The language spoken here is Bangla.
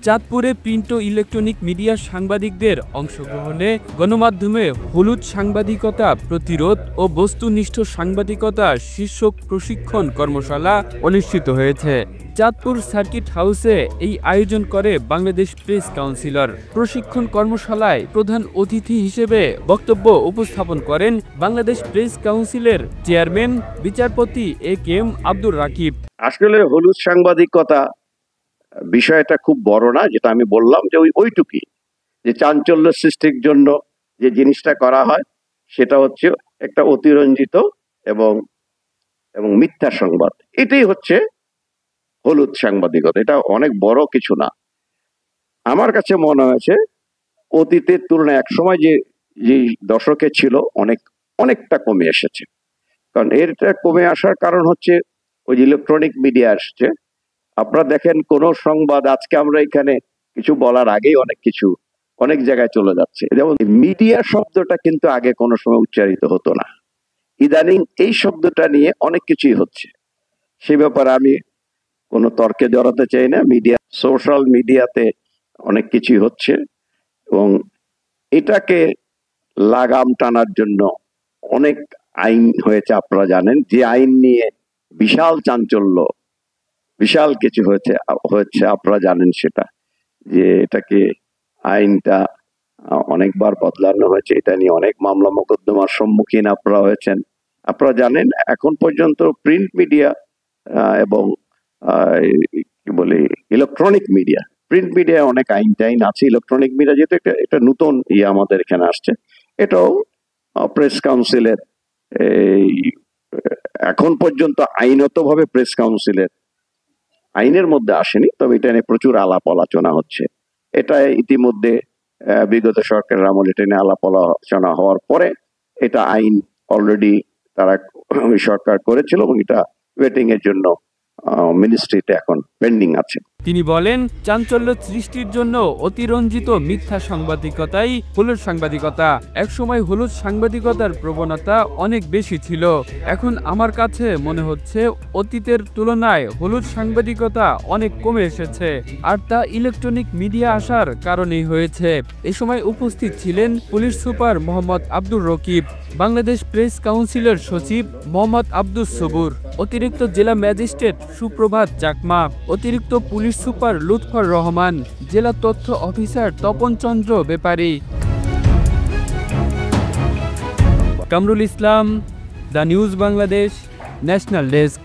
চাঁদপুরে প্রিন্ট ও ইলেকট্রনিক মিডিয়ার সাংবাদিকদের অংশগ্রহণে গণমাধ্যমে হলুদ সাংবাদিকতা প্রতিরোধ ও বস্তুনিষ্ঠ সাংবাদিকতা শীর্ষক প্রশিক্ষণ কর্মশালা অনুষ্ঠিত হয়েছে। চাঁদপুর সার্কিট হাউসে এই আয়োজন করে বাংলাদেশ প্রেস কাউন্সিলর। প্রশিক্ষণ কর্মশালায় প্রধান অতিথি হিসেবে বক্তব্য উপস্থাপন করেন বাংলাদেশ প্রেস কাউন্সিলের চেয়ারম্যান বিচারপতি এ.কে.এম. আব্দুর রাকিব। আসলে হলুদ সাংবাদিকতা বিষয়টা খুব বড় না, যেটা আমি বললাম যে ওইটুকুই, যে চাঞ্চল্য সৃষ্টির জন্য যে জিনিসটা করা হয় সেটা হচ্ছে একটা অতিরঞ্জিত এবং মিথ্যা সংবাদ। এটাই হচ্ছে হলুদ সাংবাদিকতা। এটা অনেক বড় কিছু না। আমার কাছে মনে হয়েছে অতীতের তুলনায় একসময় যে দশকে ছিল অনেকটা কমে এসেছে। কারণ এটা কমে আসার কারণ হচ্ছে ওই ইলেকট্রনিক মিডিয়া আসছে। আপনারা দেখেন কোন সংবাদ আজকে আমরা এখানে কিছু বলার আগেই অনেক জায়গায় চলে যাচ্ছে। যেমন মিডিয়া শব্দটা কিন্তু আগে কোনো সময় উচ্চারিত হতো না, ইদানিং এই শব্দটা নিয়ে অনেক কিছুই হচ্ছে। সেই ব্যাপারে আমি কোনো তর্কে জড়াতে চাই না। সোশ্যাল মিডিয়াতে অনেক কিছুই হচ্ছে এবং এটাকে লাগাম টানার জন্য অনেক আইন হয়েছে। আপনারা জানেন যে আইন নিয়ে বিশাল চাঞ্চল্য, বিশাল কিছু হয়েছে। আপনারা জানেন সেটা, যে এটাকে আইনটা অনেকবার বদলানো হয়েছে। এটা নিয়ে অনেক মামলা মোকদ্দমার সম্মুখীন আপনারা হয়েছেন। আপনারা জানেন এখন পর্যন্ত প্রিন্ট মিডিয়া এবং কি বলে ইলেকট্রনিক মিডিয়া, প্রিন্ট মিডিয়ায় অনেক আইন আছে। ইলেকট্রনিক মিডিয়া যেহেতু একটা নতুন আমাদের এখানে আসছে, এটাও প্রেস কাউন্সিলের এখন পর্যন্ত আইনতভাবে প্রেস কাউন্সিলের আইনের মধ্যে আসেনি, তবে এটা নিয়ে প্রচুর আলাপ আলোচনা হচ্ছে। এটা ইতিমধ্যে বিগত সরকারের আমলে এটা নিয়ে আলাপ আলোচনা হওয়ার পরে এটা আইন অলরেডি তারা সরকার করেছিল এবং এটা ওয়েটিং এর জন্য মিনিস্ট্রিতে এখন পেন্ডিং আছে। তিনি বলেন, চাঞ্চল্য সৃষ্টির জন্য অতিরঞ্জিত মিথ্যা সাংবাদিকতাই হলুদ সাংবাদিকতা। একসময় হলুদ সাংবাদিকতার প্রবণতা অনেক বেশি ছিল। এখন আমার কাছে মনে হচ্ছে অতীতের তুলনায় হলুদ সাংবাদিকতা অনেক কমে এসেছে, আর তা ইলেকট্রনিক মিডিয়া আসার কারণেই হয়েছে। এ সময় উপস্থিত ছিলেন police super Mohammad Abdur Rakib, Bangladesh press কাউন্সিলের সচিব মোহাম্মদ আব্দুস সবুর, অতিরিক্ত জেলা ম্যাজিস্ট্রেট সুপ্রভাত চাকমা, অতিরিক্ত পুলিশ সুপার লুৎফর রহমান, জেলা তথ্য officer Tapan Chandra Bepari. Kamrul Islam, the news Bangladesh, national desk.